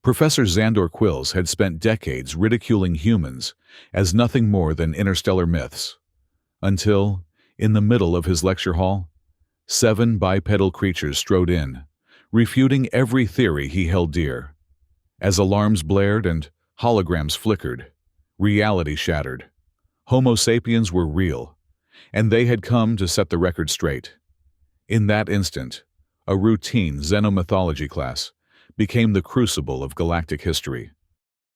Professor Xandor Quills had spent decades ridiculing humans as nothing more than interstellar myths, until, in the middle of his lecture hall, 7 bipedal creatures strode in, refuting every theory he held dear. As alarms blared and holograms flickered, reality shattered. Homo sapiens were real, and they had come to set the record straight. In that instant, a routine xenomythology class became the crucible of galactic history.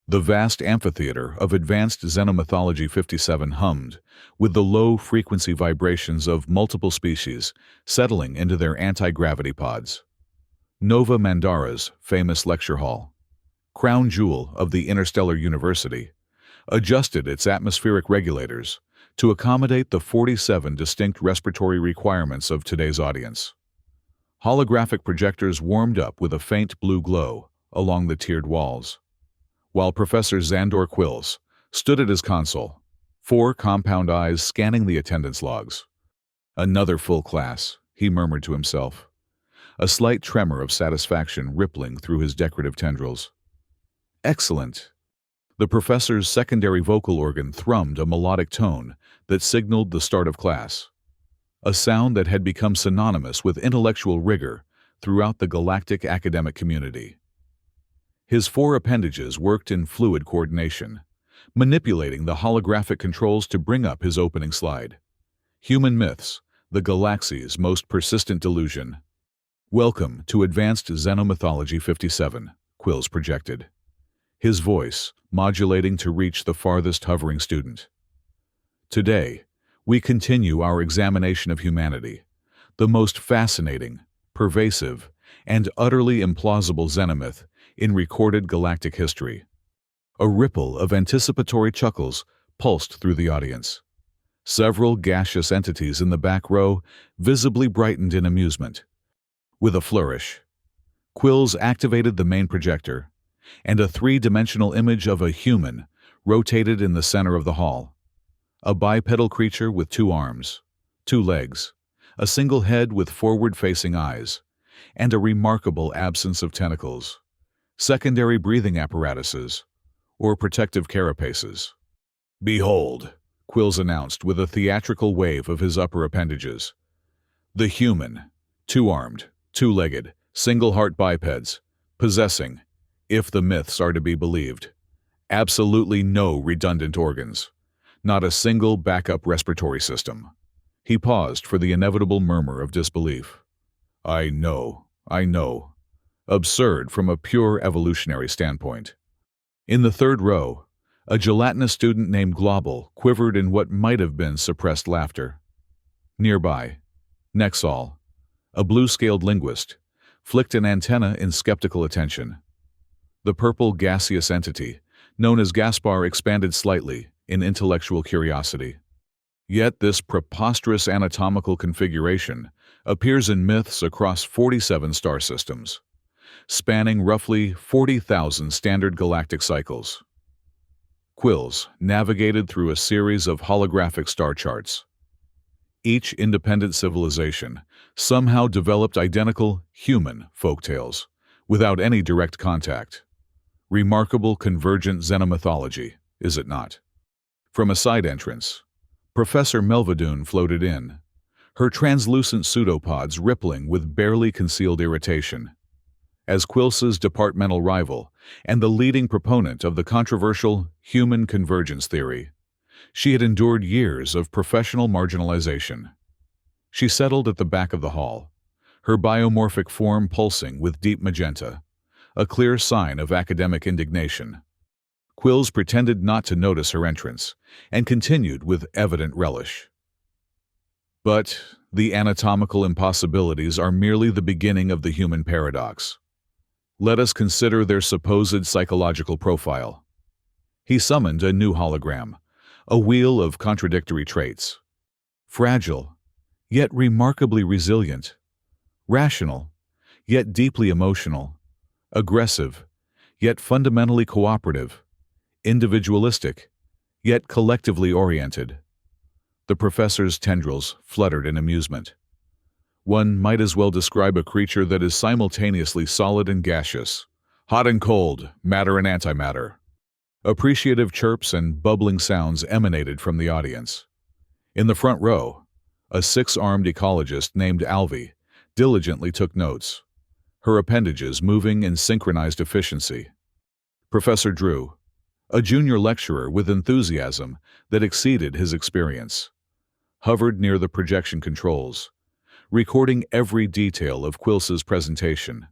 The vast amphitheater of Advanced Xenomythology 57 hummed with the low-frequency vibrations of multiple species settling into their anti-gravity pods. Nova Mandara's famous lecture hall, crown jewel of the Interstellar University, adjusted its atmospheric regulators to accommodate the 47 distinct respiratory requirements of today's audience. Holographic projectors warmed up with a faint blue glow along the tiered walls, while Professor Xandor Quills stood at his console, 4 compound eyes scanning the attendance logs. Another full class, he murmured to himself, a slight tremor of satisfaction rippling through his decorative tendrils. Excellent. The professor's secondary vocal organ thrummed a melodic tone that signaled the start of class, a sound that had become synonymous with intellectual rigor throughout the galactic academic community. His 4 appendages worked in fluid coordination, manipulating the holographic controls to bring up his opening slide. Human myths, the galaxy's most persistent delusion. Welcome to Advanced Xenomythology 57, Quills projected, his voice modulating to reach the farthest hovering student. Today, we continue our examination of humanity, the most fascinating, pervasive, and utterly implausible xenomyth in recorded galactic history. A ripple of anticipatory chuckles pulsed through the audience. Several gaseous entities in the back row visibly brightened in amusement. With a flourish, Quills activated the main projector, and a 3-dimensional image of a human rotated in the center of the hall. A bipedal creature with 2 arms, 2 legs, a single head with forward-facing eyes, and a remarkable absence of tentacles, secondary breathing apparatuses, or protective carapaces. Behold, Quills announced with a theatrical wave of his upper appendages. The human, 2-armed, 2-legged, single-heart bipeds, possessing, if the myths are to be believed, absolutely no redundant organs, not a single backup respiratory system. He paused for the inevitable murmur of disbelief. I know. Absurd from a pure evolutionary standpoint. In the 3rd row, a gelatinous student named Global quivered in what might have been suppressed laughter. Nearby, Nexol, a blue-scaled linguist, flicked an antenna in skeptical attention. The purple gaseous entity, known as Gaspar, expanded slightly in intellectual curiosity. Yet this preposterous anatomical configuration appears in myths across 47 star systems, spanning roughly 40,000 standard galactic cycles. Quills navigated through a series of holographic star charts. Each independent civilization somehow developed identical human folktales without any direct contact. Remarkable convergent xenomythology, is it not? From a side entrance, Professor Melvadoon floated in, her translucent pseudopods rippling with barely concealed irritation. As Quills's departmental rival and the leading proponent of the controversial human convergence theory, she had endured years of professional marginalization. She settled at the back of the hall, her biomorphic form pulsing with deep magenta, a clear sign of academic indignation. Quills pretended not to notice her entrance and continued with evident relish. But the anatomical impossibilities are merely the beginning of the human paradox. Let us consider their supposed psychological profile. He summoned a new hologram, a wheel of contradictory traits. Fragile, yet remarkably resilient. Rational, yet deeply emotional. Aggressive, yet fundamentally cooperative. Individualistic, yet collectively oriented. The professor's tendrils fluttered in amusement. One might as well describe a creature that is simultaneously solid and gaseous, Hot and cold, matter and antimatter. Appreciative chirps and bubbling sounds emanated from the audience. In the front row, a six-armed ecologist named Alvy diligently took notes, her appendages moving in synchronized efficiency. Professor Drew, a junior lecturer with enthusiasm that exceeded his experience, hovered near the projection controls, recording every detail of Quill's presentation.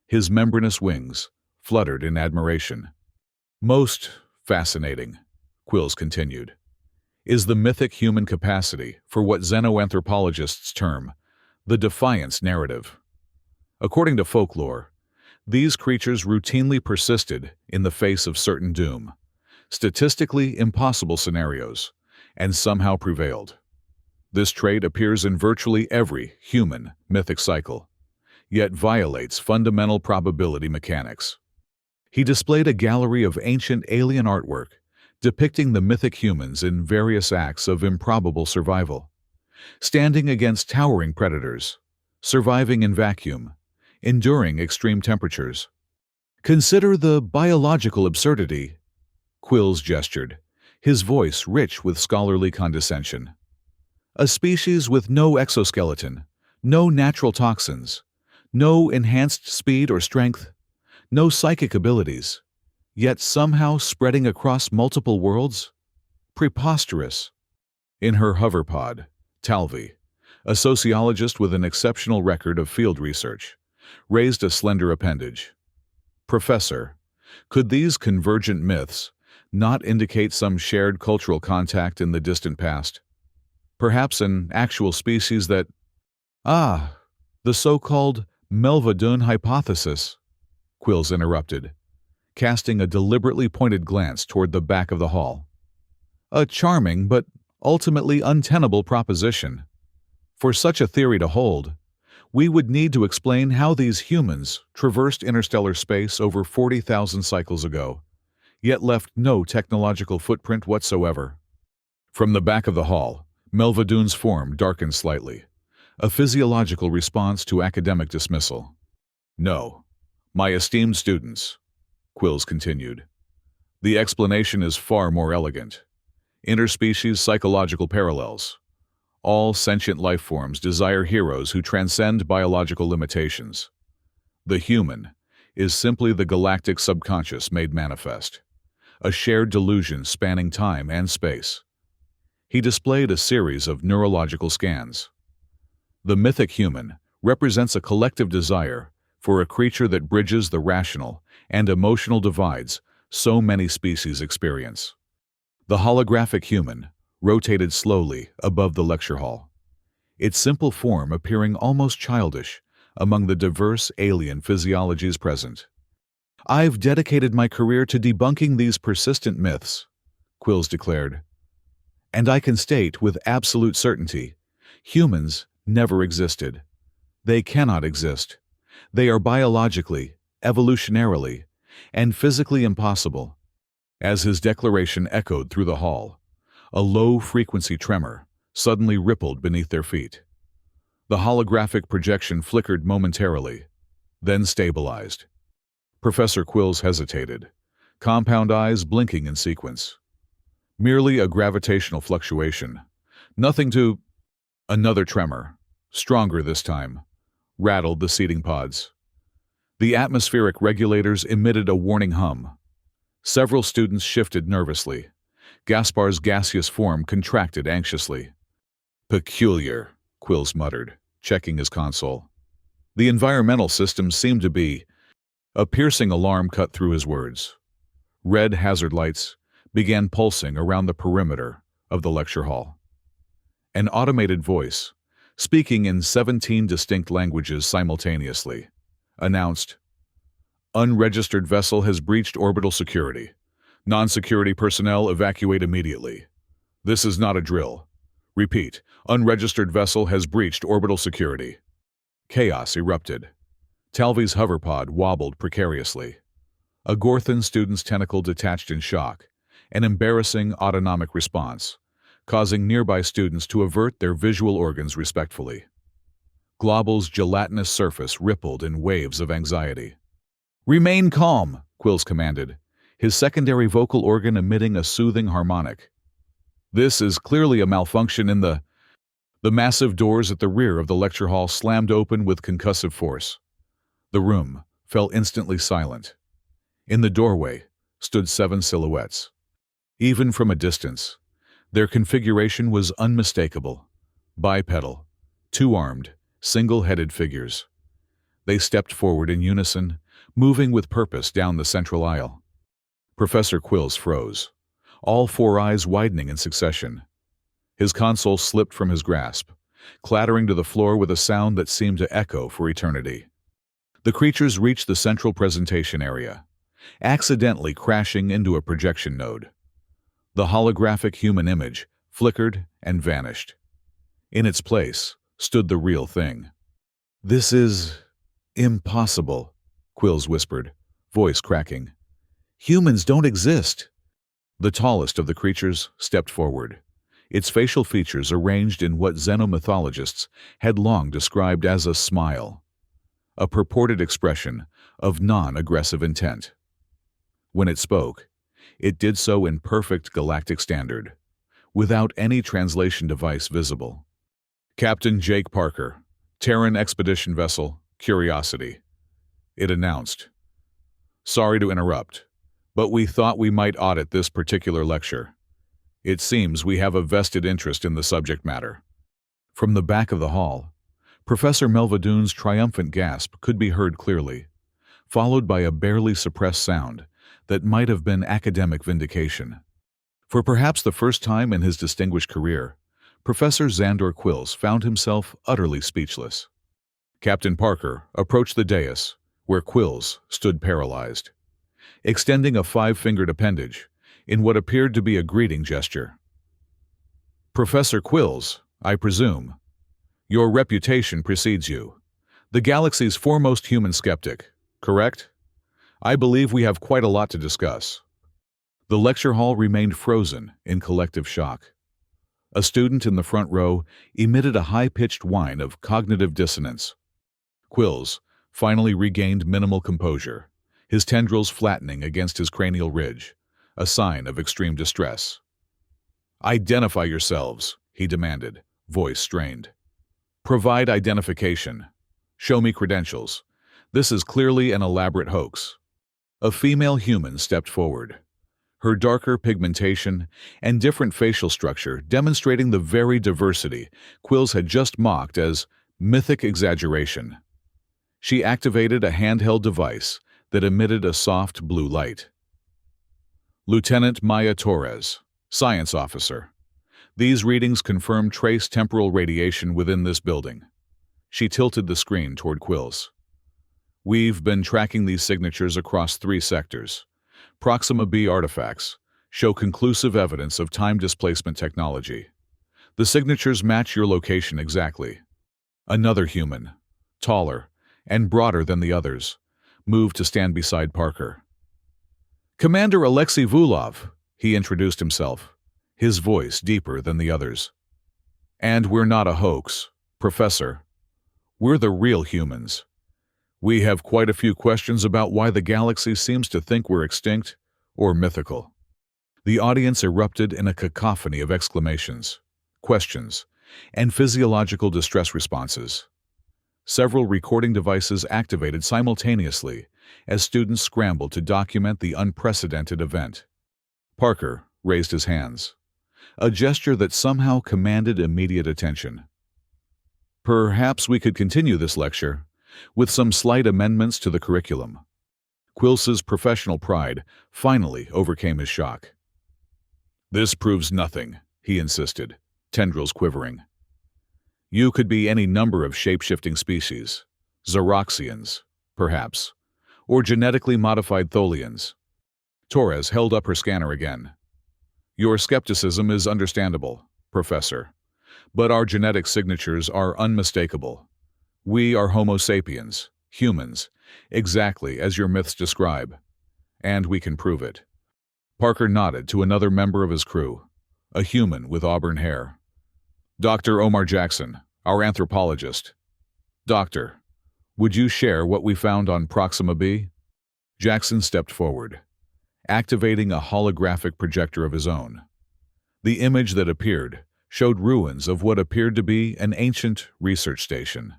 His membranous wings fluttered in admiration. Most fascinating, Quills continued, is the mythic human capacity for what xenoanthropologists term the defiance narrative. According to Folklore, these creatures routinely persisted in the face of certain doom, statistically impossible scenarios, and somehow prevailed. This trait appears in virtually every human mythic cycle, yet violates fundamental probability mechanics. He displayed a gallery of ancient alien artwork depicting the mythic humans in various acts of improbable survival, standing against towering predators, surviving in vacuum, enduring extreme temperatures. Consider the biological absurdity, Quills gestured, his voice rich with scholarly condescension. A species with no exoskeleton, no natural toxins, no enhanced speed or strength, no psychic abilities, yet somehow spreading across multiple worlds? Preposterous. In her hoverpod, Talvi, a sociologist with an exceptional record of field research, raised a slender appendage. Professor, could these convergent myths not indicate some shared cultural contact in the distant past? Perhaps an actual species that... the so-called Melva-Dun hypothesis, Quills interrupted, casting a deliberately pointed glance toward the back of the hall. A charming but ultimately untenable proposition. For such a theory to hold, we would need to explain how these humans traversed interstellar space over 40,000 cycles ago, yet left no technological footprint whatsoever. From the back of the hall, Melva-Dun's form darkened slightly, a physiological response to academic dismissal. No, my esteemed students, Quills continued, the explanation is far more elegant. Interspecies psychological parallels. All sentient life forms desire heroes who transcend biological limitations. The human is simply the galactic subconscious made manifest, a shared delusion spanning time and space. He displayed a series of neurological scans. The mythic human represents a collective desire for a creature that bridges the rational and emotional divides so many species experience. The holographic human rotated slowly above the lecture hall, its simple form appearing almost childish among the diverse alien physiologies present. I've dedicated my career to debunking these persistent myths, Quills declared. And I can state with absolute certainty, humans never existed. They cannot exist. They are biologically, evolutionarily, and physically impossible. As his declaration echoed through the hall, a low-frequency tremor suddenly rippled beneath their feet. The holographic projection flickered momentarily, then stabilized. Professor Quills hesitated, compound eyes blinking in sequence. Merely a gravitational fluctuation. Nothing to... Another tremor, stronger this time, rattled the seating pods. The atmospheric regulators emitted a warning hum. Several students shifted nervously. Gaspar's gaseous form contracted anxiously. Peculiar, Quills muttered, checking his console. The environmental systems seemed to be... A piercing alarm cut through his words. Red hazard lights began pulsing around the perimeter of the lecture hall. An automated voice, speaking in 17 distinct languages simultaneously, announced, "Unregistered vessel has breached orbital security. Non-security personnel evacuate immediately. This is not a drill. Repeat, unregistered vessel has breached orbital security." Chaos erupted. Talvi's hoverpod wobbled precariously. A Gorthan student's tentacle detached in shock, an embarrassing autonomic response, causing nearby students to avert their visual organs respectfully. Global's gelatinous surface rippled in waves of anxiety. "Remain calm," Quills commanded, his secondary vocal organ emitting a soothing harmonic. "This is clearly a malfunction in the—" The massive doors at the rear of the lecture hall slammed open with concussive force. The room fell instantly silent. In the doorway stood 7 silhouettes. Even from a distance, their configuration was unmistakable. Bipedal, 2-armed, single-headed figures. They stepped forward in unison, moving with purpose down the central aisle. Professor Quills froze, all 4 eyes widening in succession. His console slipped from his grasp, clattering to the floor with a sound that seemed to echo for eternity. The creatures reached the central presentation area, accidentally crashing into a projection node. The holographic human image flickered and vanished. In its place stood the real thing. "This is impossible," Quills whispered, voice cracking. "Humans don't exist." The tallest of the creatures stepped forward, its facial features arranged in what xenomythologists had long described as a smile, a purported expression of non-aggressive intent. When it spoke, it did so in perfect galactic standard, without any translation device visible. "Captain Jake Parker, Terran Expedition Vessel, Curiosity," it announced. "Sorry to interrupt, but we thought we might audit this particular lecture. It seems we have a vested interest in the subject matter." From the back of the hall, Professor Melvadoon's triumphant gasp could be heard clearly, followed by a barely suppressed sound that might have been academic vindication. For perhaps the first time in his distinguished career, Professor Xandor Quills found himself utterly speechless. Captain Parker approached the dais, where Quills stood paralyzed, extending a 5-fingered appendage in what appeared to be a greeting gesture. "Professor Quills, I presume. Your reputation precedes you. The galaxy's foremost human skeptic, correct? I believe we have quite a lot to discuss." The lecture hall remained frozen in collective shock. A student in the front row emitted a high-pitched whine of cognitive dissonance. Quills finally regained minimal composure, his tendrils flattening against his cranial ridge, a sign of extreme distress. "Identify yourselves," he demanded, voice strained. "Provide identification. Show me credentials. This is clearly an elaborate hoax." A female human stepped forward, her darker pigmentation and different facial structure demonstrating the very diversity Quills had just mocked as mythic exaggeration. She activated a handheld device that emitted a soft blue light. "Lieutenant Maya Torres, Science Officer. These readings confirm trace temporal radiation within this building." She tilted the screen toward Quills. "We've been tracking these signatures across 3 sectors. Proxima B artifacts show conclusive evidence of time displacement technology. The signatures match your location exactly." Another human, taller and broader than the others, moved to stand beside Parker. "Commander Alexei Vulov," he introduced himself, his voice deeper than the others. "And we're not a hoax, Professor. We're the real humans. We have quite a few questions about why the galaxy seems to think we're extinct or mythical." The audience erupted in a cacophony of exclamations, questions, and physiological distress responses. Several recording devices activated simultaneously as students scrambled to document the unprecedented event. Parker raised his hands, a gesture that somehow commanded immediate attention. "Perhaps we could continue this lecture with some slight amendments to the curriculum." Quills's professional pride finally overcame his shock. "This proves nothing," he insisted, tendrils quivering. "You could be any number of shape-shifting species, Xeroxians, perhaps, or genetically modified Tholians." Torres held up her scanner again. "Your skepticism is understandable, Professor, but our genetic signatures are unmistakable. We are Homo sapiens, humans, exactly as your myths describe, and we can prove it." Parker nodded to another member of his crew, a human with auburn hair. "Dr. Omar Jackson, our anthropologist. Doctor, would you share what we found on Proxima B?" Jackson stepped forward, activating a holographic projector of his own. The image that appeared showed ruins of what appeared to be an ancient research station.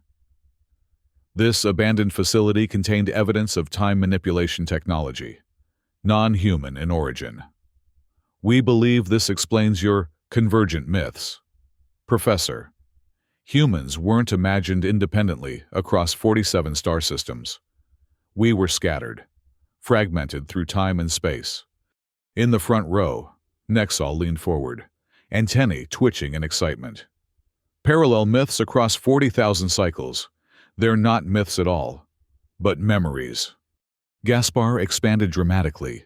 This abandoned facility contained evidence of time manipulation technology, non-human in origin. We believe this explains your convergent myths. Professor, humans weren't imagined independently across 47 star systems. We were scattered, fragmented through time and space. In the front row, Nexal leaned forward, antennae twitching in excitement. Parallel myths across 40,000 cycles. They're not myths at all, but memories. Gaspar expanded dramatically,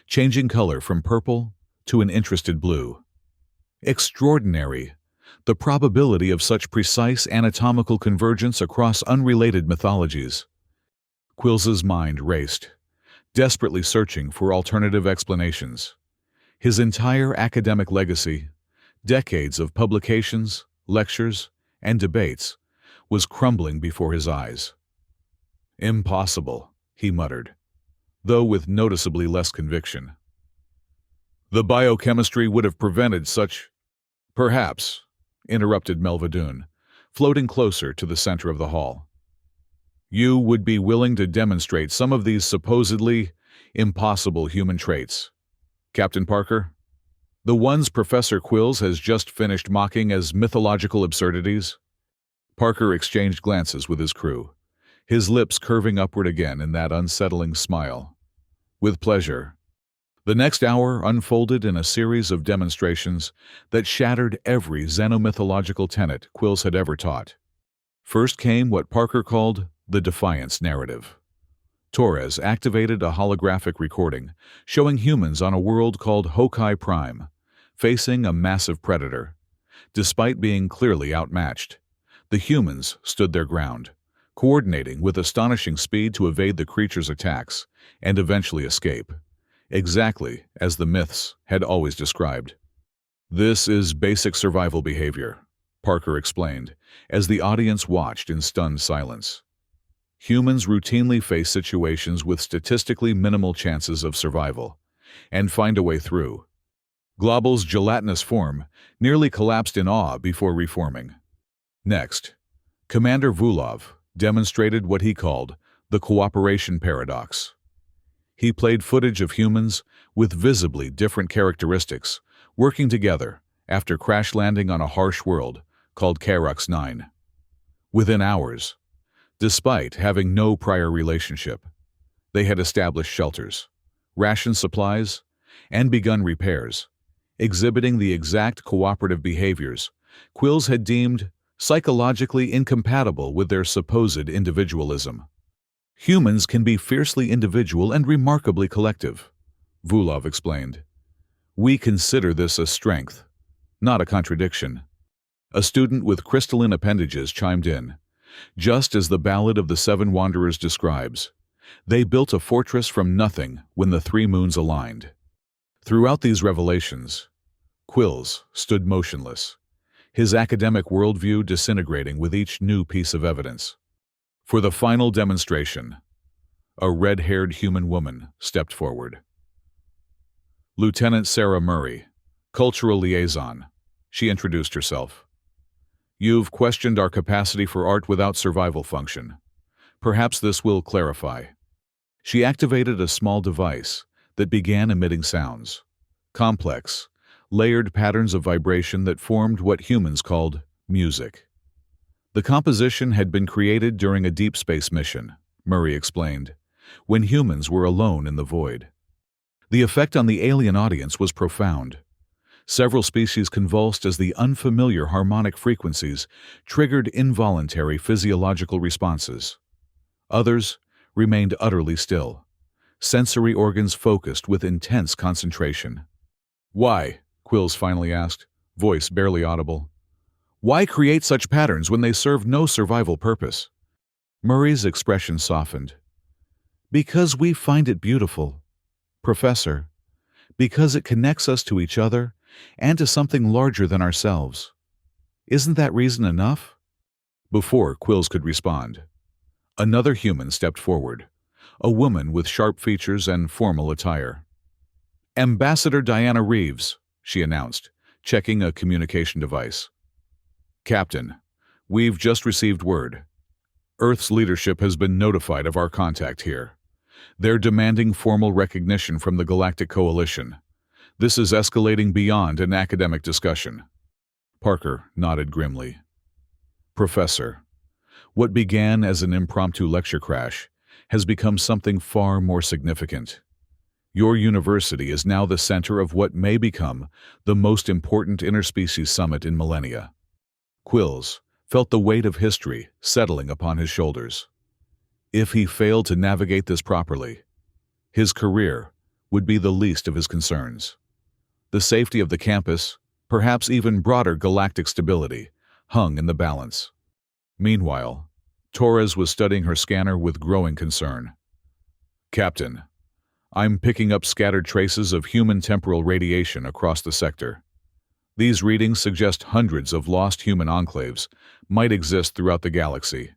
changing color from purple to an interested blue. Extraordinary, the probability of such precise anatomical convergence across unrelated mythologies. Quills's mind raced, desperately searching for alternative explanations. His entire academic legacy, decades of publications, lectures, and debates, was crumbling before his eyes. Impossible, he muttered, though with noticeably less conviction. The biochemistry would have prevented such... Perhaps, interrupted Melvadoon, floating closer to the center of the hall. You would be willing to demonstrate some of these supposedly impossible human traits, Captain Parker? The ones Professor Quills has just finished mocking as mythological absurdities? Parker exchanged glances with his crew, his lips curving upward again in that unsettling smile. With pleasure. The next hour unfolded in a series of demonstrations that shattered every xenomythological tenet Quills had ever taught. First came what Parker called the Defiance narrative. Torres activated a holographic recording showing humans on a world called Hokai Prime, facing a massive predator. Despite being clearly outmatched, the humans stood their ground, coordinating with astonishing speed to evade the creature's attacks and eventually escape, exactly as the myths had always described. This is basic survival behavior, Parker explained, as the audience watched in stunned silence. Humans routinely face situations with statistically minimal chances of survival, and find a way through. Global's gelatinous form nearly collapsed in awe before reforming. Next, Commander Vulov demonstrated what he called the cooperation paradox. He played footage of humans with visibly different characteristics working together after crash landing on a harsh world called Karux 9. Within hours, despite having no prior relationship, they had established shelters, rationed supplies, and begun repairs, exhibiting the exact cooperative behaviors Quills had deemed psychologically incompatible with their supposed individualism. Humans can be fiercely individual and remarkably collective, Vulov explained. We consider this a strength, not a contradiction. A student with crystalline appendages chimed in. Just as the Ballad of the Seven Wanderers describes, they built a fortress from nothing when the three moons aligned. Throughout these revelations, Quills stood motionless, his academic worldview disintegrating with each new piece of evidence. For the final demonstration, a red-haired human woman stepped forward. Lieutenant Sarah Murray, cultural liaison, she introduced herself. You've questioned our capacity for art without survival function. Perhaps this will clarify. She activated a small device that began emitting sounds, complex, layered patterns of vibration that formed what humans called music. The composition had been created during a deep space mission, Murray explained, when humans were alone in the void. The effect on the alien audience was profound. Several species convulsed as the unfamiliar harmonic frequencies triggered involuntary physiological responses. Others remained utterly still, sensory organs focused with intense concentration. Why? Quills finally asked, voice barely audible. Why create such patterns when they serve no survival purpose? Murray's expression softened. Because we find it beautiful, Professor. Because it connects us to each other and to something larger than ourselves. Isn't that reason enough? Before Quills could respond, another human stepped forward, a woman with sharp features and formal attire. "Ambassador Diana Reeves," she announced, checking a communication device. "Captain, we've just received word. Earth's leadership has been notified of our contact here. They're demanding formal recognition from the Galactic Coalition. This is escalating beyond an academic discussion." Parker nodded grimly. "Professor, what began as an impromptu lecture crash has become something far more significant. Your university is now the center of what may become the most important interspecies summit in millennia." Quills felt the weight of history settling upon his shoulders. If he failed to navigate this properly, his career would be the least of his concerns. The safety of the campus, perhaps even broader galactic stability, hung in the balance. Meanwhile, Torres was studying her scanner with growing concern. "Captain, I'm picking up scattered traces of human temporal radiation across the sector. These readings suggest hundreds of lost human enclaves might exist throughout the galaxy.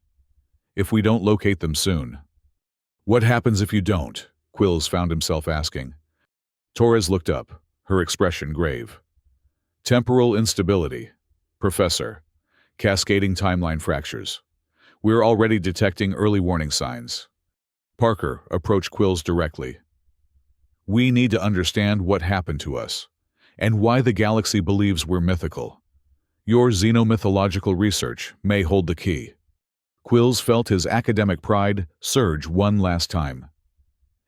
If we don't locate them soon." "What happens if you don't?" Quills found himself asking. Torres looked up, her expression grave. "Temporal instability, Professor. Cascading timeline fractures. We're already detecting early warning signs." Parker approached Quills directly. "We need to understand what happened to us, and why the galaxy believes we're mythical. Your xenomythological research may hold the key." Quills felt his academic pride surge one last time.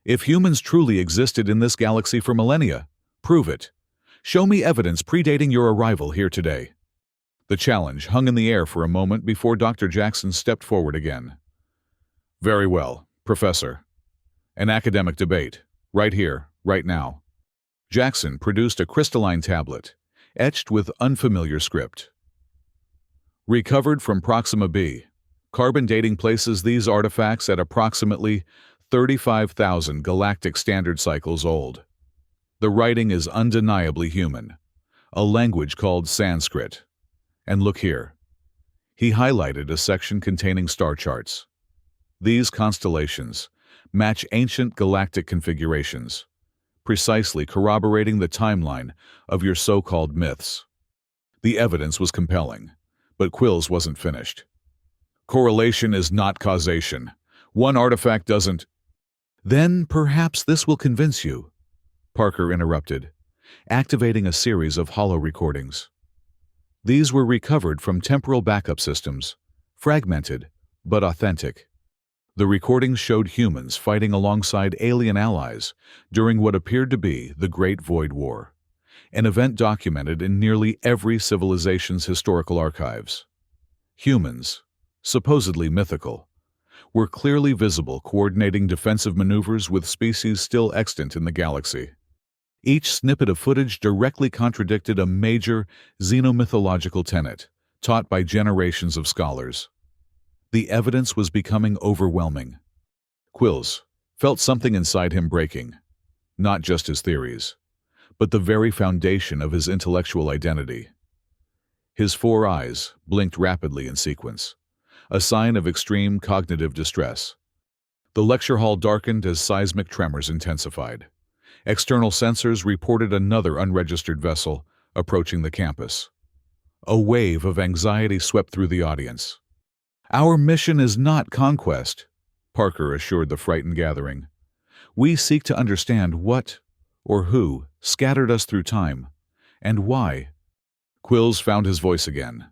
"If humans truly existed in this galaxy for millennia, prove it. Show me evidence predating your arrival here today." The challenge hung in the air for a moment before Dr. Jackson stepped forward again. "Very well, Professor. An academic debate, right here, right now." Jackson produced a crystalline tablet, etched with unfamiliar script. "Recovered from Proxima b. Carbon dating places these artifacts at approximately 35,000 galactic standard cycles old. The writing is undeniably human, a language called Sanskrit. And look here." He highlighted a section containing star charts. "These constellations match ancient galactic configurations, precisely corroborating the timeline of your so-called myths." The evidence was compelling, but Quills wasn't finished. "Correlation is not causation. One artifact doesn't—" "Then perhaps this will convince you," Parker interrupted, activating a series of hollow recordings. These were recovered from temporal backup systems, fragmented but authentic. The recordings showed humans fighting alongside alien allies during what appeared to be the Great Void War, an event documented in nearly every civilization's historical archives. Humans, supposedly mythical, were clearly visible coordinating defensive maneuvers with species still extant in the galaxy. Each snippet of footage directly contradicted a major xenomythological tenet taught by generations of scholars. The evidence was becoming overwhelming. Quills felt something inside him breaking, not just his theories, but the very foundation of his intellectual identity. His four eyes blinked rapidly in sequence, a sign of extreme cognitive distress. The lecture hall darkened as seismic tremors intensified. External sensors reported another unregistered vessel approaching the campus. A wave of anxiety swept through the audience. "Our mission is not conquest," Parker assured the frightened gathering. "We seek to understand what, or who, scattered us through time, and why." Quills found his voice again,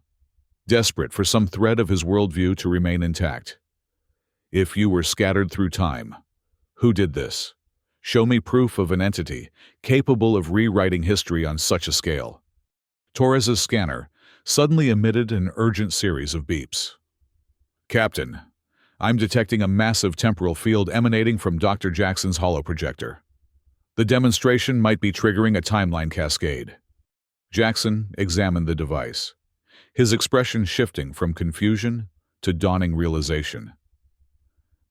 desperate for some thread of his worldview to remain intact. "If you were scattered through time, who did this? Show me proof of an entity capable of rewriting history on such a scale." Torres's scanner suddenly emitted an urgent series of beeps. "Captain, I'm detecting a massive temporal field emanating from Dr. Jackson's holoprojector. The demonstration might be triggering a timeline cascade." Jackson examined the device, his expression shifting from confusion to dawning realization.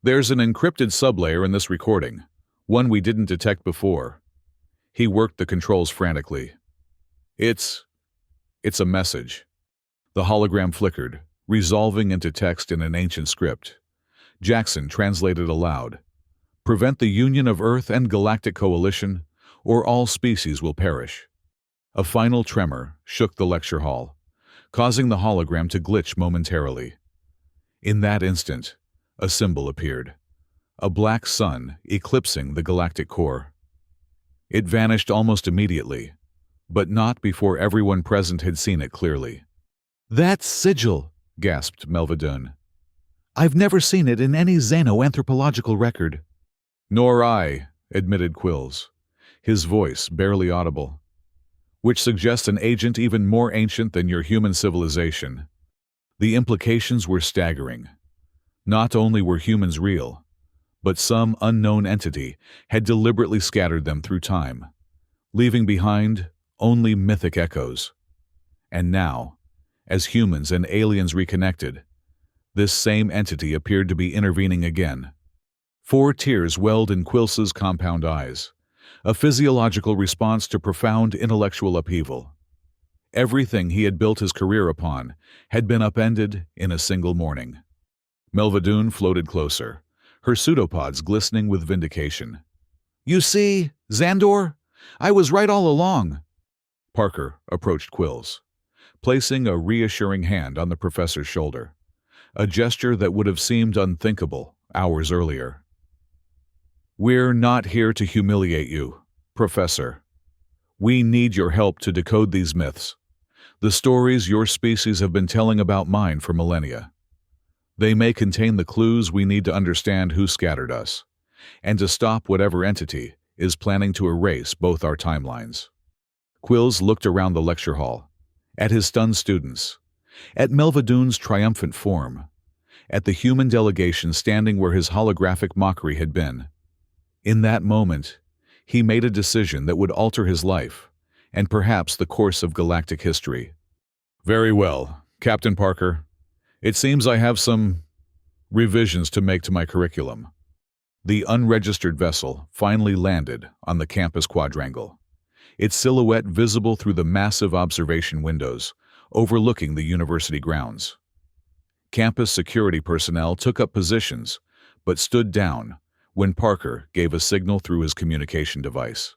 "There's an encrypted sublayer in this recording, one we didn't detect before." He worked the controls frantically. It's a message." The hologram flickered, resolving into text in an ancient script. Jackson translated aloud. Prevent the union of Earth and Galactic Coalition, or all species will perish. A final tremor shook the lecture hall, causing the hologram to glitch momentarily. In that instant, a symbol appeared, a black sun eclipsing the galactic core. It vanished almost immediately, but not before everyone present had seen it clearly. "That sigil!" gasped Melvadoon. "I've never seen it in any xenoanthropological record." "Nor I," admitted Quills, his voice barely audible. "Which suggests an agent even more ancient than your human civilization." The implications were staggering. Not only were humans real, but some unknown entity had deliberately scattered them through time, leaving behind only mythic echoes. And now, as humans and aliens reconnected, this same entity appeared to be intervening again. 4 tears welled in Quills's compound eyes, a physiological response to profound intellectual upheaval. Everything he had built his career upon had been upended in a single morning. Melvadoon floated closer, her pseudopods glistening with vindication. "You see, Xandor, I was right all along." Parker approached Quills, placing a reassuring hand on the professor's shoulder, a gesture that would have seemed unthinkable hours earlier. "We're not here to humiliate you, Professor. We need your help to decode these myths, the stories your species have been telling about mine for millennia. They may contain the clues we need to understand who scattered us, and to stop whatever entity is planning to erase both our timelines." Quills looked around the lecture hall, at his stunned students, at Melvadoon's triumphant form, at the human delegation standing where his holographic mockery had been. In that moment, he made a decision that would alter his life, and perhaps the course of galactic history. "Very well, Captain Parker. It seems I have some revisions to make to my curriculum." The unregistered vessel finally landed on the campus quadrangle, its silhouette visible through the massive observation windows overlooking the university grounds. Campus security personnel took up positions, but stood down when Parker gave a signal through his communication device.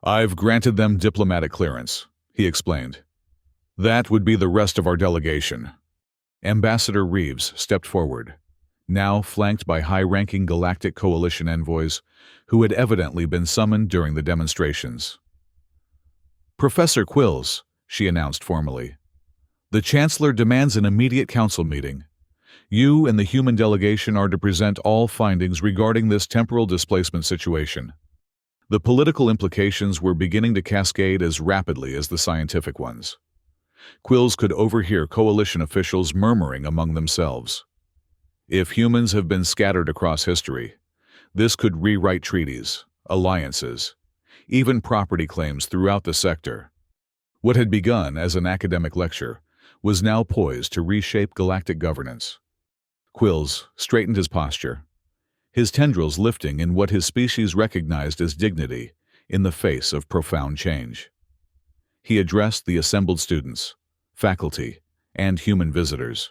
"I've granted them diplomatic clearance," he explained. "That would be the rest of our delegation." Ambassador Reeves stepped forward, now flanked by high-ranking Galactic Coalition envoys who had evidently been summoned during the demonstrations. "Professor Quills," she announced formally, "the Chancellor demands an immediate council meeting. You and the human delegation are to present all findings regarding this temporal displacement situation." The political implications were beginning to cascade as rapidly as the scientific ones. Quills could overhear coalition officials murmuring among themselves. If humans have been scattered across history, this could rewrite treaties, alliances, even property claims throughout the sector. What had begun as an academic lecture was now poised to reshape galactic governance. Quills straightened his posture, his tendrils lifting in what his species recognized as dignity in the face of profound change. He addressed the assembled students, faculty, and human visitors.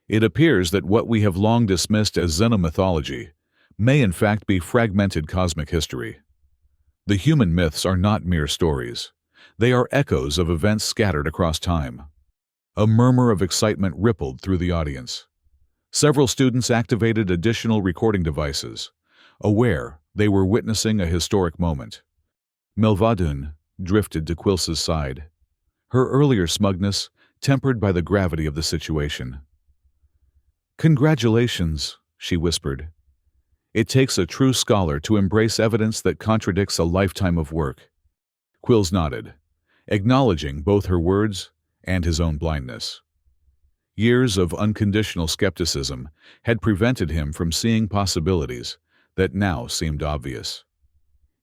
"It appears that what we have long dismissed as xenomythology may in fact be fragmented cosmic history. The human myths are not mere stories. They are echoes of events scattered across time." A murmur of excitement rippled through the audience. Several students activated additional recording devices, aware they were witnessing a historic moment. Melvadoon drifted to Quills's side, her earlier smugness tempered by the gravity of the situation. "Congratulations," she whispered. "It takes a true scholar to embrace evidence that contradicts a lifetime of work." Quills nodded, acknowledging both her words and his own blindness. Years of unconditional skepticism had prevented him from seeing possibilities that now seemed obvious.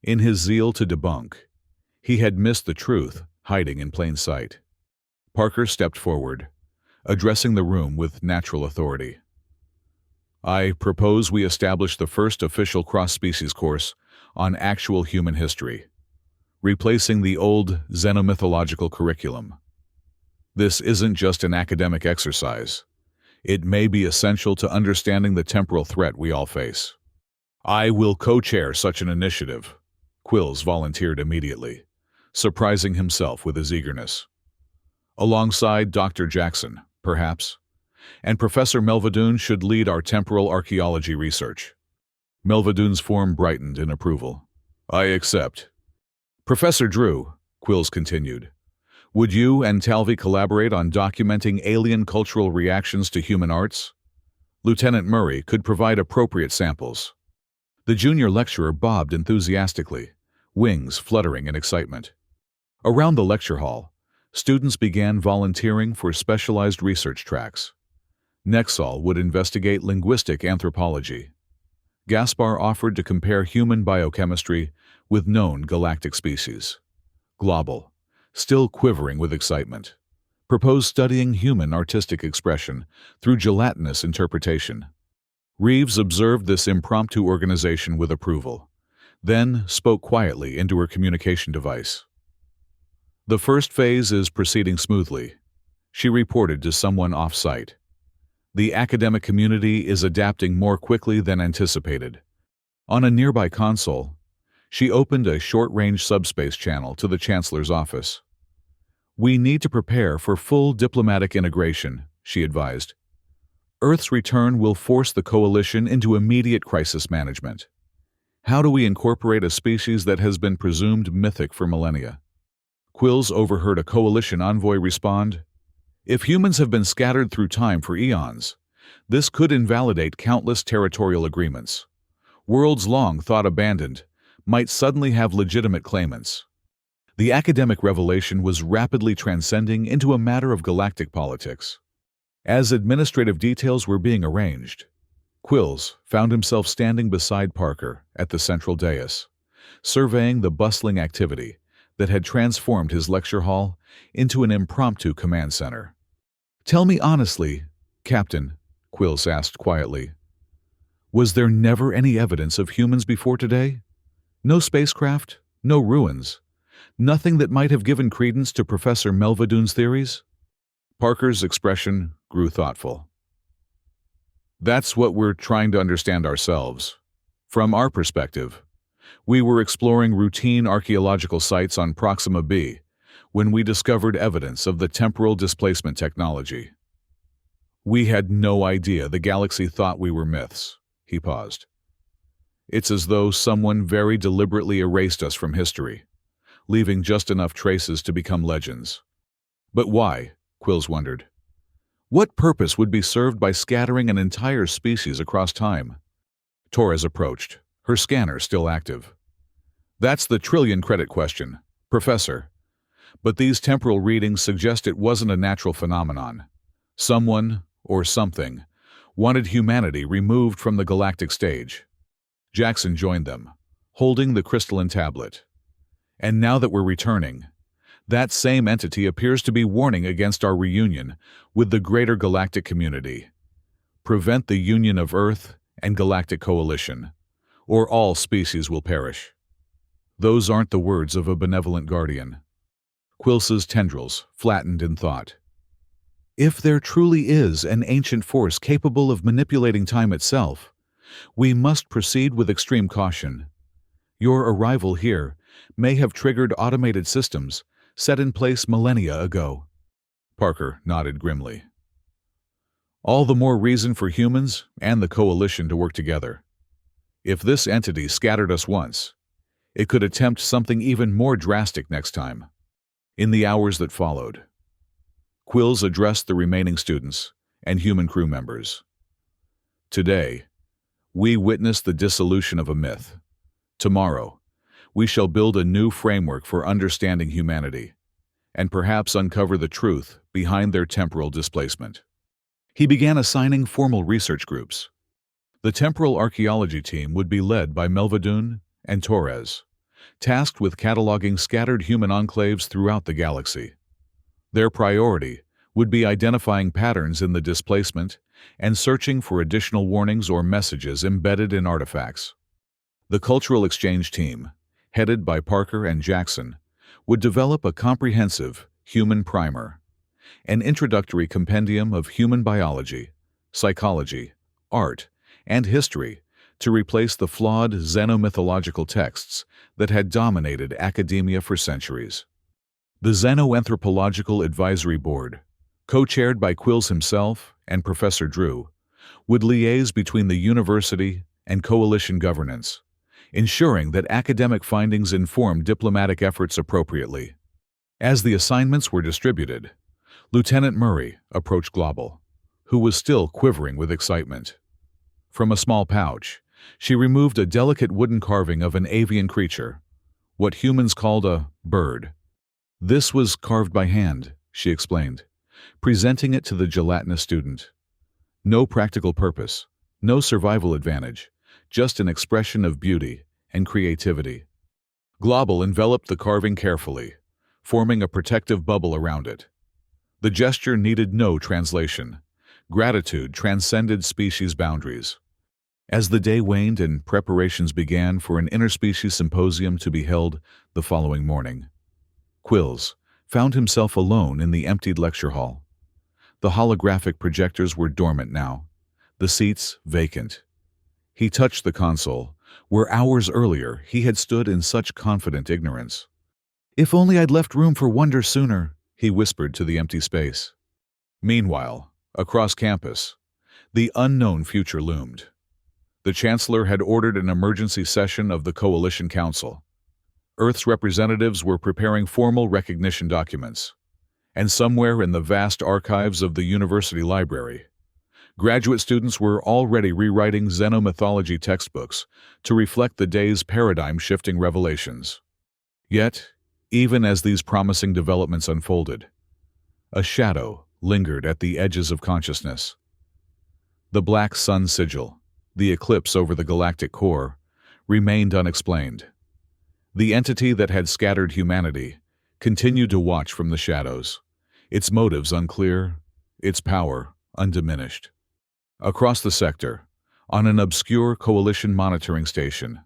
In his zeal to debunk, he had missed the truth hiding in plain sight. Parker stepped forward, addressing the room with natural authority. "I propose we establish the first official cross-species course on actual human history, replacing the old xenomythological curriculum. This isn't just an academic exercise. It may be essential to understanding the temporal threat we all face." I will co-chair such an initiative. Quills volunteered immediately, surprising himself with his eagerness. Alongside Dr. Jackson, perhaps, and Professor Melvadoon should lead our temporal archaeology research. Melvadoon's form brightened in approval. I accept. Professor Drew, Quills continued, would you and Talvi collaborate on documenting alien cultural reactions to human arts? Lieutenant Murray could provide appropriate samples. The junior lecturer bobbed enthusiastically, wings fluttering in excitement. Around the lecture hall, students began volunteering for specialized research tracks. Nexal would investigate linguistic anthropology. Gaspar offered to compare human biochemistry with known galactic species. Global, still quivering with excitement, proposed studying human artistic expression through gelatinous interpretation. Reeves observed this impromptu organization with approval, then spoke quietly into her communication device. The first phase is proceeding smoothly, she reported to someone off-site. The academic community is adapting more quickly than anticipated. On a nearby console, she opened a short-range subspace channel to the Chancellor's office. We need to prepare for full diplomatic integration, she advised. Earth's return will force the coalition into immediate crisis management. How do we incorporate a species that has been presumed mythic for millennia? Quills overheard a coalition envoy respond, if humans have been scattered through time for eons, this could invalidate countless territorial agreements. Worlds long thought abandoned might suddenly have legitimate claimants. The academic revelation was rapidly transcending into a matter of galactic politics. As administrative details were being arranged, Quills found himself standing beside Parker at the central dais, surveying the bustling activity that had transformed his lecture hall into an impromptu command center. Tell me honestly, Captain, Quills asked quietly, was there never any evidence of humans before today? No spacecraft, no ruins, nothing that might have given credence to Professor Melvadoon's theories? Parker's expression grew thoughtful. That's what we're trying to understand ourselves. From our perspective, we were exploring routine archaeological sites on Proxima b when we discovered evidence of the temporal displacement technology. We had no idea the galaxy thought we were myths. He paused. It's as though someone very deliberately erased us from history, leaving just enough traces to become legends. But why? Quills wondered. What purpose would be served by scattering an entire species across time? Torres approached, her scanner still active. That's the trillion-credit question, Professor. But these temporal readings suggest it wasn't a natural phenomenon. Someone, or something, wanted humanity removed from the galactic stage. Jackson joined them, holding the crystalline tablet. And now that we're returning, that same entity appears to be warning against our reunion with the greater galactic community. Prevent the union of Earth and galactic coalition, or all species will perish. Those aren't the words of a benevolent guardian. Quills's tendrils flattened in thought. If there truly is an ancient force capable of manipulating time itself, we must proceed with extreme caution. Your arrival here may have triggered automated systems set in place millennia ago. Parker nodded grimly. All the more reason for humans and the coalition to work together. If this entity scattered us once, it could attempt something even more drastic next time. In the hours that followed, Quills addressed the remaining students and human crew members. Today, we witness the dissolution of a myth. Tomorrow, we shall build a new framework for understanding humanity, and perhaps uncover the truth behind their temporal displacement. He began assigning formal research groups. The temporal archaeology team would be led by Melvadoon and Torres, tasked with cataloging scattered human enclaves throughout the galaxy. Their priority would be identifying patterns in the displacement and searching for additional warnings or messages embedded in artifacts. The cultural exchange team, headed by Parker and Jackson, would develop a comprehensive human primer, an introductory compendium of human biology, psychology, art, and history to replace the flawed xenomythological texts that had dominated academia for centuries. The Xenoanthropological Advisory Board, co-chaired by Quills himself and Professor Drew, would liaise between the university and coalition governance, ensuring that academic findings informed diplomatic efforts appropriately. As the assignments were distributed, Lieutenant Murray approached Global, who was still quivering with excitement. From a small pouch, she removed a delicate wooden carving of an avian creature, what humans called a bird. This was carved by hand, she explained, presenting it to the gelatinous student. No practical purpose, no survival advantage, just an expression of beauty and creativity. Global enveloped the carving carefully, forming a protective bubble around it. The gesture needed no translation. Gratitude transcended species boundaries. As the day waned and preparations began for an interspecies symposium to be held the following morning, Quills found himself alone in the emptied lecture hall. The holographic projectors were dormant now, the seats vacant. He touched the console, where hours earlier he had stood in such confident ignorance. "If only I'd left room for wonder sooner," he whispered to the empty space. Meanwhile, across campus, the unknown future loomed. The Chancellor had ordered an emergency session of the Coalition Council. Earth's representatives were preparing formal recognition documents. And somewhere in the vast archives of the university library, graduate students were already rewriting xenomythology textbooks to reflect the day's paradigm-shifting revelations. Yet, even as these promising developments unfolded, a shadow lingered at the edges of consciousness. The black sun sigil, the eclipse over the galactic core, remained unexplained. The entity that had scattered humanity continued to watch from the shadows, its motives unclear, its power undiminished. Across the sector, on an obscure coalition monitoring station,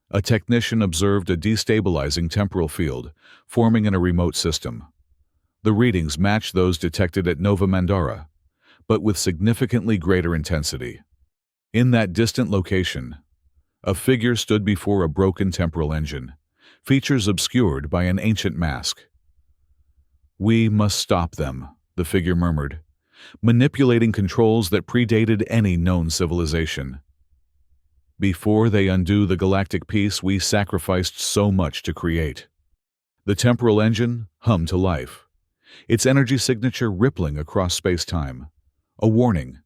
a technician observed a destabilizing temporal field forming in a remote system. The readings matched those detected at Nova Mandara, but with significantly greater intensity. In that distant location, a figure stood before a broken temporal engine, features obscured by an ancient mask. "We must stop them," the figure murmured, manipulating controls that predated any known civilization. "Before they undo the galactic peace we sacrificed so much to create." The temporal engine hummed to life, its energy signature rippling across space-time. A warning,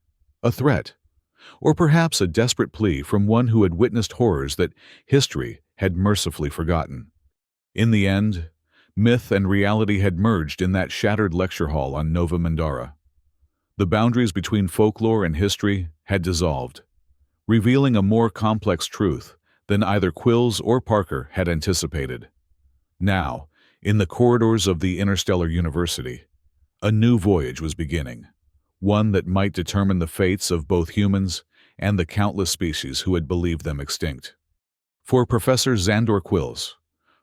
a threat, or perhaps a desperate plea from one who had witnessed horrors that history had mercifully forgotten. In the end, myth and reality had merged in that shattered lecture hall on Nova Mandara. The boundaries between folklore and history had dissolved, revealing a more complex truth than either Quills or Parker had anticipated. Now, in the corridors of the interstellar university, a new voyage was beginning, one that might determine the fates of both humans and the countless species who had believed them extinct. For Professor Xandor Quills,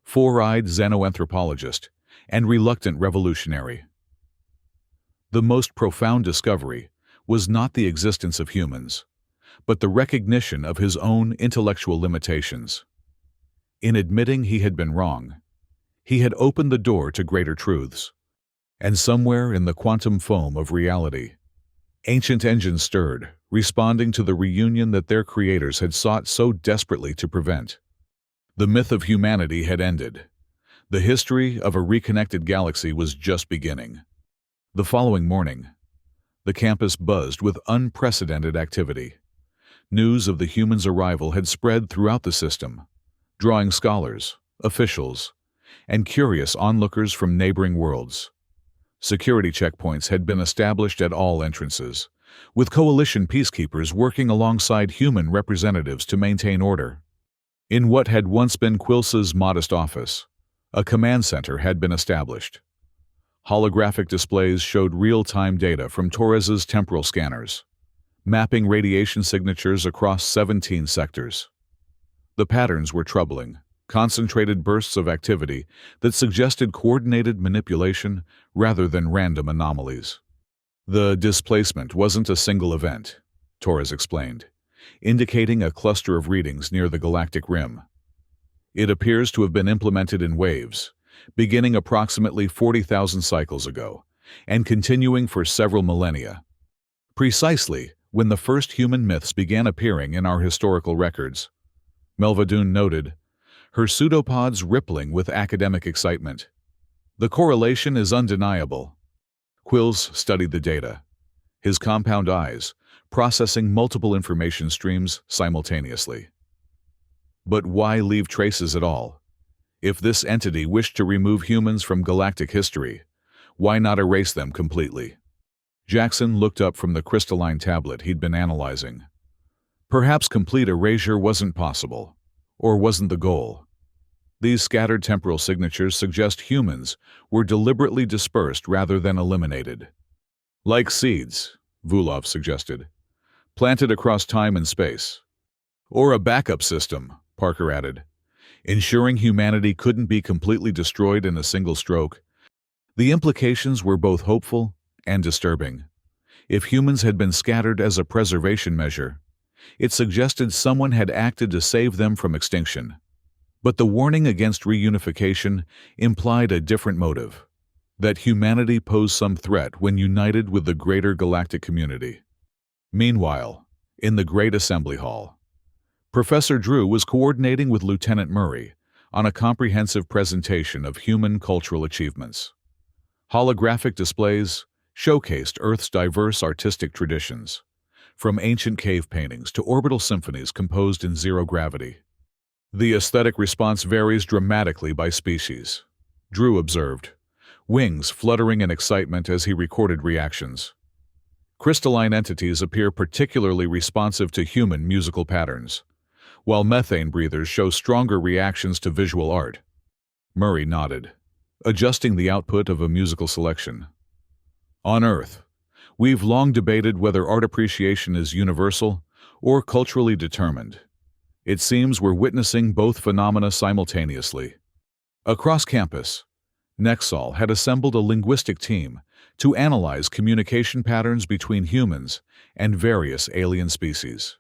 four-eyed xenoanthropologist and reluctant revolutionary, the most profound discovery was not the existence of humans, but the recognition of his own intellectual limitations. In admitting he had been wrong, he had opened the door to greater truths. And somewhere in the quantum foam of reality, ancient engines stirred, responding to the reunion that their creators had sought so desperately to prevent. The myth of humanity had ended. The history of a reconnected galaxy was just beginning. The following morning, the campus buzzed with unprecedented activity. News of the humans' arrival had spread throughout the system, drawing scholars, officials, and curious onlookers from neighboring worlds. Security checkpoints had been established at all entrances, with coalition peacekeepers working alongside human representatives to maintain order. In what had once been Quills's modest office, a command center had been established. Holographic displays showed real-time data from Torres's temporal scanners, mapping radiation signatures across 17 sectors. The patterns were troubling, concentrated bursts of activity that suggested coordinated manipulation rather than random anomalies. The displacement wasn't a single event, Torres explained. indicating a cluster of readings near the galactic rim. It appears to have been implemented in waves, beginning approximately 40,000 cycles ago, and continuing for several millennia. Precisely when the first human myths began appearing in our historical records, Melvadoon noted, her pseudopods rippling with academic excitement. The correlation is undeniable. Quills studied the data, his compound eyes processing multiple information streams simultaneously. But why leave traces at all? If this entity wished to remove humans from galactic history, why not erase them completely? Jackson looked up from the crystalline tablet he'd been analyzing. Perhaps complete erasure wasn't possible, or wasn't the goal. These scattered temporal signatures suggest humans were deliberately dispersed rather than eliminated. Like seeds, Vulov suggested, planted across time and space. Or a backup system, Parker added, ensuring humanity couldn't be completely destroyed in a single stroke. The implications were both hopeful and disturbing. If humans had been scattered as a preservation measure, it suggested someone had acted to save them from extinction. But the warning against reunification implied a different motive, that humanity posed some threat when united with the greater galactic community. Meanwhile, in the Great Assembly Hall, Professor Drew was coordinating with Lieutenant Murray on a comprehensive presentation of human cultural achievements. Holographic displays showcased Earth's diverse artistic traditions, from ancient cave paintings to orbital symphonies composed in zero gravity. The aesthetic response varies dramatically by species, Drew observed, wings fluttering in excitement as he recorded reactions. Crystalline entities appear particularly responsive to human musical patterns, while methane breathers show stronger reactions to visual art. Murray nodded, adjusting the output of a musical selection. On Earth, we've long debated whether art appreciation is universal or culturally determined. It seems we're witnessing both phenomena simultaneously. Across campus, Nexol had assembled a linguistic team to analyze communication patterns between humans and various alien species.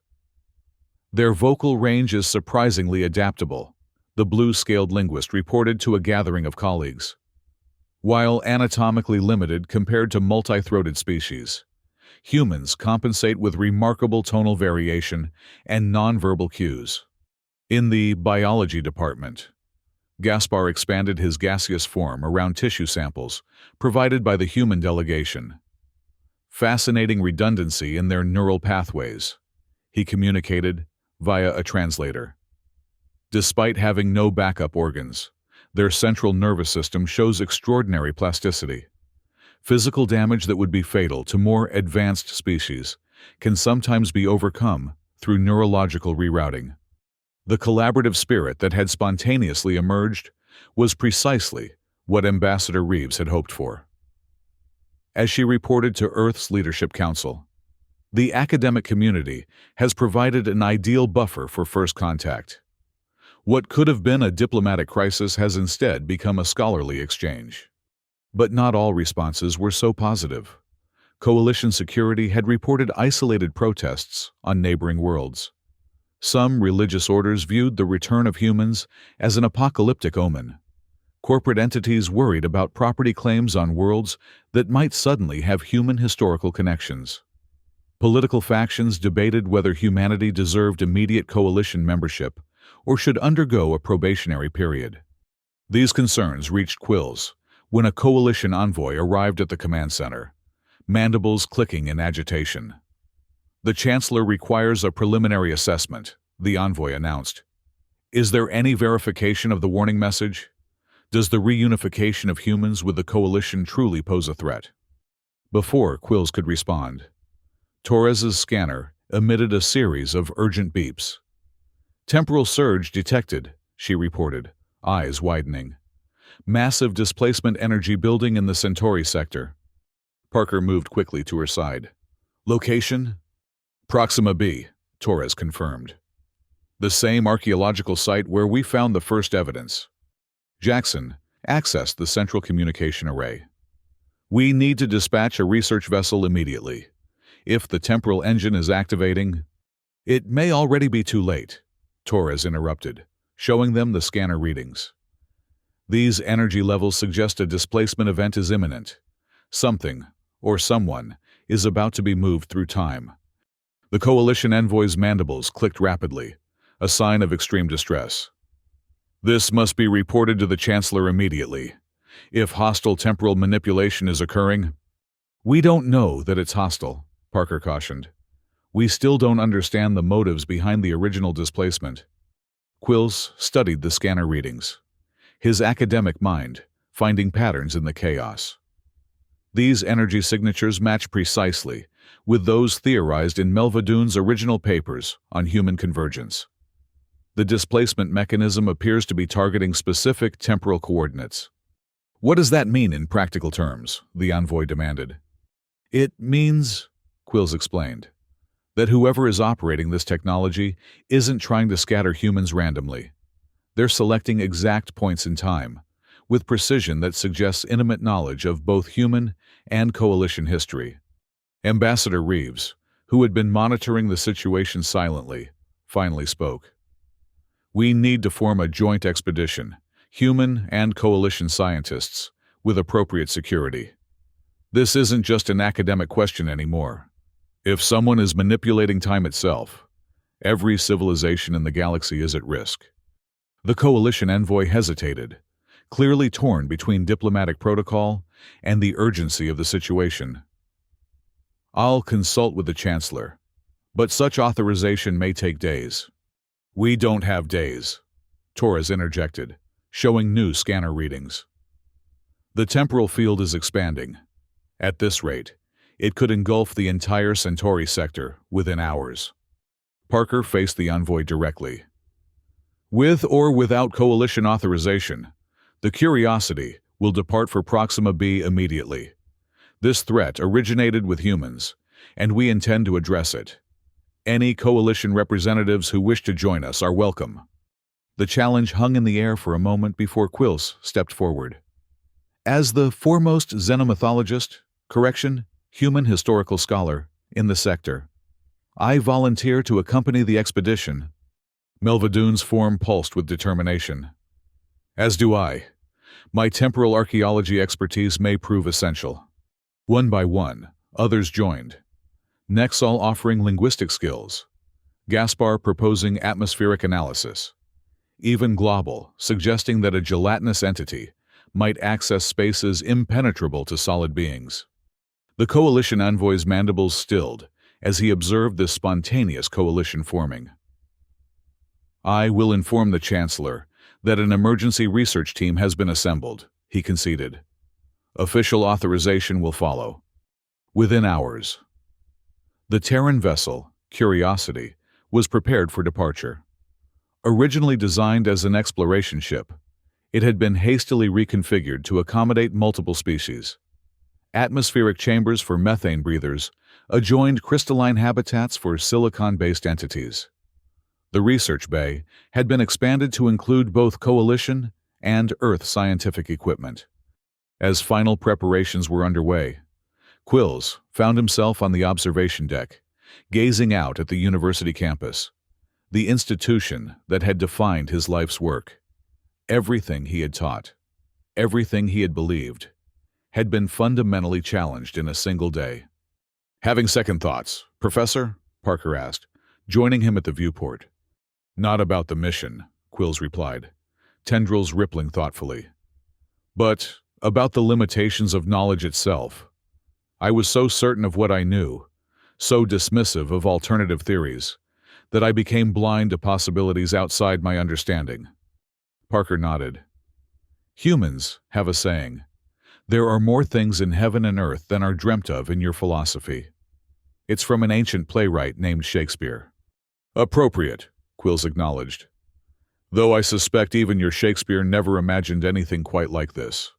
Their vocal range is surprisingly adaptable, the blue-scaled linguist reported to a gathering of colleagues. While anatomically limited compared to multi-throated species, humans compensate with remarkable tonal variation and nonverbal cues. In the biology department, Gaspar expanded his gaseous form around tissue samples provided by the human delegation. Fascinating redundancy in their neural pathways, he communicated via a translator. Despite having no backup organs, their central nervous system shows extraordinary plasticity. Physical damage that would be fatal to more advanced species can sometimes be overcome through neurological rerouting. The collaborative spirit that had spontaneously emerged was precisely what Ambassador Reeves had hoped for. As she reported to Earth's Leadership Council, the academic community has provided an ideal buffer for first contact. What could have been a diplomatic crisis has instead become a scholarly exchange. But not all responses were so positive. Coalition security had reported isolated protests on neighboring worlds. Some religious orders viewed the return of humans as an apocalyptic omen. Corporate entities worried about property claims on worlds that might suddenly have human historical connections. Political factions debated whether humanity deserved immediate coalition membership or should undergo a probationary period. These concerns reached quills when a coalition envoy arrived at the command center, mandibles clicking in agitation. The Chancellor requires a preliminary assessment, the envoy announced. Is there any verification of the warning message? Does the reunification of humans with the coalition truly pose a threat? Before Quills could respond, Torres's scanner emitted a series of urgent beeps. Temporal surge detected, she reported, eyes widening. Massive displacement energy building in the Centauri sector. Parker moved quickly to her side. Location? Proxima B, Torres confirmed. The same archaeological site where we found the first evidence. Jackson accessed the central communication array. We need to dispatch a research vessel immediately. If the temporal engine is activating, It may already be too late, Torres interrupted, showing them the scanner readings. These energy levels suggest a displacement event is imminent. Something, or someone, is about to be moved through time. The coalition envoy's mandibles clicked rapidly, a sign of extreme distress. This must be reported to the Chancellor immediately. If hostile temporal manipulation is occurring, we don't know that it's hostile, Parker cautioned. We still don't understand the motives behind the original displacement. Quills studied the scanner readings, his academic mind finding patterns in the chaos. These energy signatures match precisely with those theorized in Melvadoon's original papers on human convergence. The displacement mechanism appears to be targeting specific temporal coordinates. What does that mean in practical terms? The envoy demanded. It means, Quills explained, that whoever is operating this technology isn't trying to scatter humans randomly. They're selecting exact points in time, with precision that suggests intimate knowledge of both human and coalition history. Ambassador Reeves, who had been monitoring the situation silently, finally spoke. We need to form a joint expedition, human and coalition scientists, with appropriate security. This isn't just an academic question anymore. If someone is manipulating time itself, every civilization in the galaxy is at risk. The coalition envoy hesitated, clearly torn between diplomatic protocol and the urgency of the situation. I'll consult with the Chancellor, but such authorization may take days. We don't have days, Torres interjected, showing new scanner readings. The temporal field is expanding. At this rate, it could engulf the entire Centauri sector within hours. Parker faced the envoy directly. With or without coalition authorization, the Curiosity will depart for Proxima b immediately. This threat originated with humans, and we intend to address it. Any coalition representatives who wish to join us are welcome. The challenge hung in the air for a moment before Quills stepped forward. As the foremost human historical scholar, in the sector, I volunteer to accompany the expedition. Melvadoon's form pulsed with determination. As do I. My temporal archaeology expertise may prove essential. One by one, others joined. Nexol offering linguistic skills. Gaspar proposing atmospheric analysis. Even Global suggesting that a gelatinous entity might access spaces impenetrable to solid beings. The coalition envoy's mandibles stilled as he observed this spontaneous coalition forming. I will inform the Chancellor that an emergency research team has been assembled, he conceded. Official authorization will follow. Within hours. The Terran vessel, Curiosity, was prepared for departure. Originally designed as an exploration ship, it had been hastily reconfigured to accommodate multiple species. Atmospheric chambers for methane breathers adjoined crystalline habitats for silicon-based entities. The research bay had been expanded to include both coalition and Earth scientific equipment. As final preparations were underway, Quills found himself on the observation deck, gazing out at the university campus, the institution that had defined his life's work. Everything he had taught, everything he had believed, had been fundamentally challenged in a single day. Having second thoughts, Professor? Parker asked, joining him at the viewport. Not about the mission, Quills replied, tendrils rippling thoughtfully. But about the limitations of knowledge itself. I was so certain of what I knew, so dismissive of alternative theories, that I became blind to possibilities outside my understanding. Parker nodded. Humans have a saying. There are more things in heaven and earth than are dreamt of in your philosophy. It's from an ancient playwright named Shakespeare. Appropriate, Quills acknowledged. Though I suspect even your Shakespeare never imagined anything quite like this.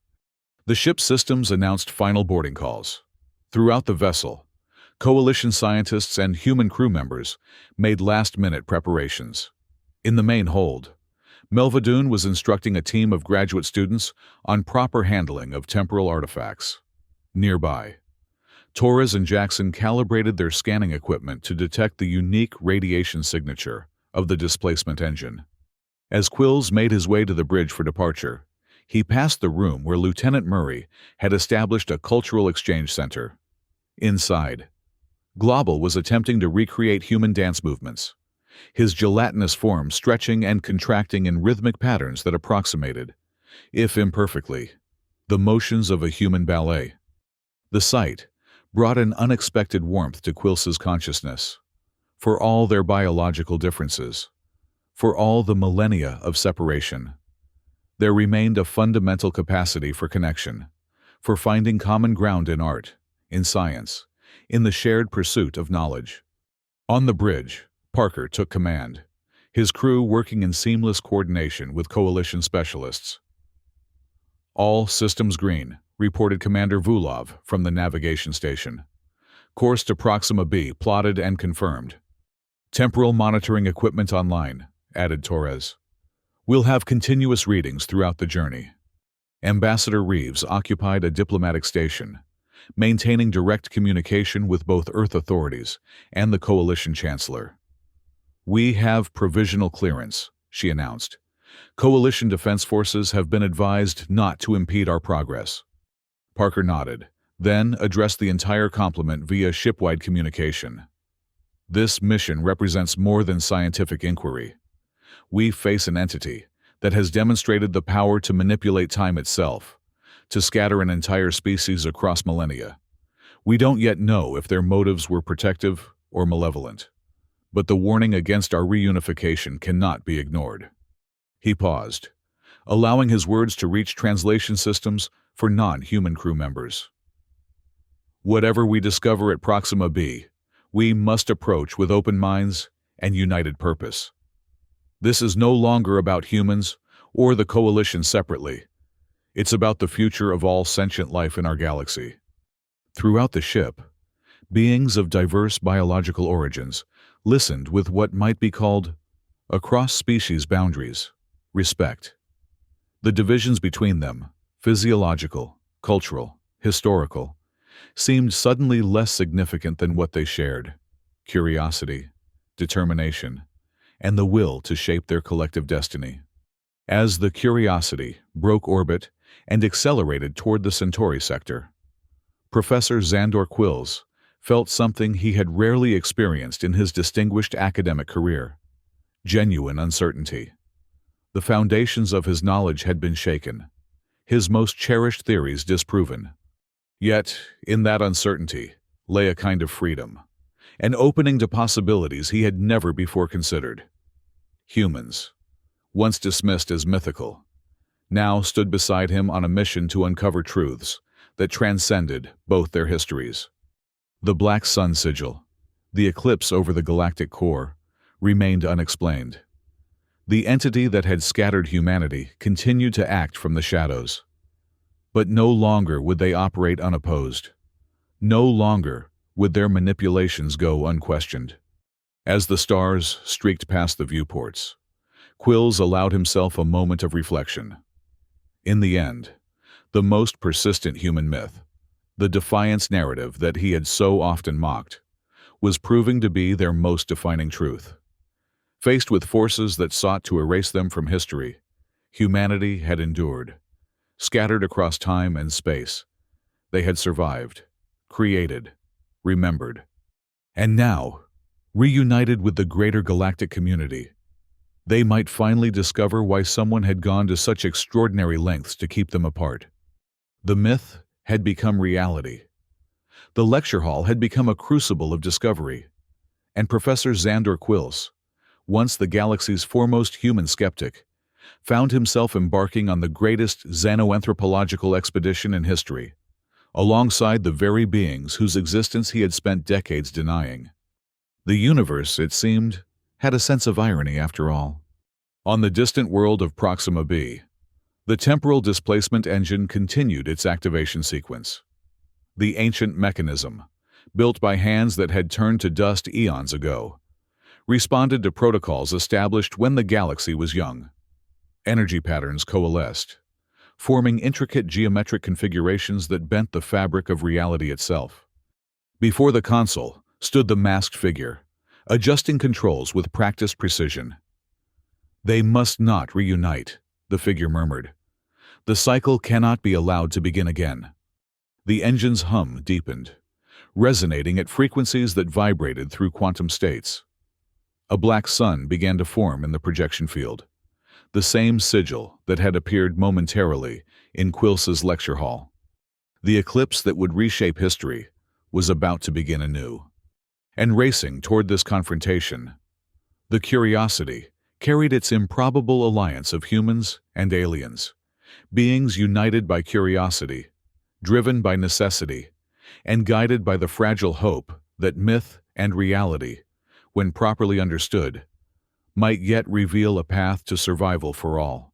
The ship's systems announced final boarding calls. Throughout the vessel, coalition scientists and human crew members made last-minute preparations. In the main hold, Melvadoon was instructing a team of graduate students on proper handling of temporal artifacts. Nearby, Torres and Jackson calibrated their scanning equipment to detect the unique radiation signature of the displacement engine. As Quills made his way to the bridge for departure, he passed the room where Lieutenant Murray had established a cultural exchange center. Inside, Global was attempting to recreate human dance movements, his gelatinous form stretching and contracting in rhythmic patterns that approximated, if imperfectly, the motions of a human ballet. The sight brought an unexpected warmth to Quills's consciousness. For all their biological differences, for all the millennia of separation, there remained a fundamental capacity for connection, for finding common ground in art, in science, in the shared pursuit of knowledge. On the bridge, Parker took command, his crew working in seamless coordination with coalition specialists. "All systems green," reported Commander Vulov from the navigation station. "Course to Proxima B plotted and confirmed." "Temporal monitoring equipment online," added Torres. "We'll have continuous readings throughout the journey." Ambassador Reeves occupied a diplomatic station, maintaining direct communication with both Earth authorities and the coalition chancellor. "We have provisional clearance," she announced. "Coalition defense forces have been advised not to impede our progress." Parker nodded, then addressed the entire complement via shipwide communication. "This mission represents more than scientific inquiry. We face an entity that has demonstrated the power to manipulate time itself, to scatter an entire species across millennia. We don't yet know if their motives were protective or malevolent, but the warning against our reunification cannot be ignored." He paused, allowing his words to reach translation systems for non-human crew members. "Whatever we discover at Proxima B, we must approach with open minds and united purpose. This is no longer about humans or the coalition separately. It's about the future of all sentient life in our galaxy." Throughout the ship, beings of diverse biological origins listened with what might be called across species boundaries, respect. The divisions between them, physiological, cultural, historical, seemed suddenly less significant than what they shared: curiosity, determination, and the will to shape their collective destiny. As the Curiosity broke orbit and accelerated toward the Centauri sector, Professor Xandor Quills felt something he had rarely experienced in his distinguished academic career: genuine uncertainty. The foundations of his knowledge had been shaken, his most cherished theories disproven. Yet, in that uncertainty, lay a kind of freedom, an opening to possibilities he had never before considered. Humans, once dismissed as mythical, now stood beside him on a mission to uncover truths that transcended both their histories. The black sun sigil, the eclipse over the galactic core, remained unexplained. The entity that had scattered humanity continued to act from the shadows. But no longer would they operate unopposed. No longer would their manipulations go unquestioned. As the stars streaked past the viewports, Quills allowed himself a moment of reflection. In the end, the most persistent human myth, the defiance narrative that he had so often mocked, was proving to be their most defining truth. Faced with forces that sought to erase them from history, humanity had endured. Scattered across time and space, they had survived, created, remembered. And now, reunited with the greater galactic community, they might finally discover why someone had gone to such extraordinary lengths to keep them apart. The myth had become reality. The lecture hall had become a crucible of discovery. And Professor Xandor Quills, once the galaxy's foremost human skeptic, found himself embarking on the greatest xenoanthropological expedition in history, alongside the very beings whose existence he had spent decades denying. The universe, it seemed, had a sense of irony after all. On the distant world of Proxima B, the temporal displacement engine continued its activation sequence. The ancient mechanism, built by hands that had turned to dust eons ago, responded to protocols established when the galaxy was young. Energy patterns coalesced, forming intricate geometric configurations that bent the fabric of reality itself. Before the console stood the masked figure, adjusting controls with practiced precision. "They must not reunite," the figure murmured. "The cycle cannot be allowed to begin again." The engine's hum deepened, resonating at frequencies that vibrated through quantum states. A black sun began to form in the projection field, the same sigil that had appeared momentarily in Quilsa's lecture hall. The eclipse that would reshape history was about to begin anew. And racing toward this confrontation, the Curiosity carried its improbable alliance of humans and aliens, beings united by curiosity, driven by necessity, and guided by the fragile hope that myth and reality, when properly understood, might yet reveal a path to survival for all.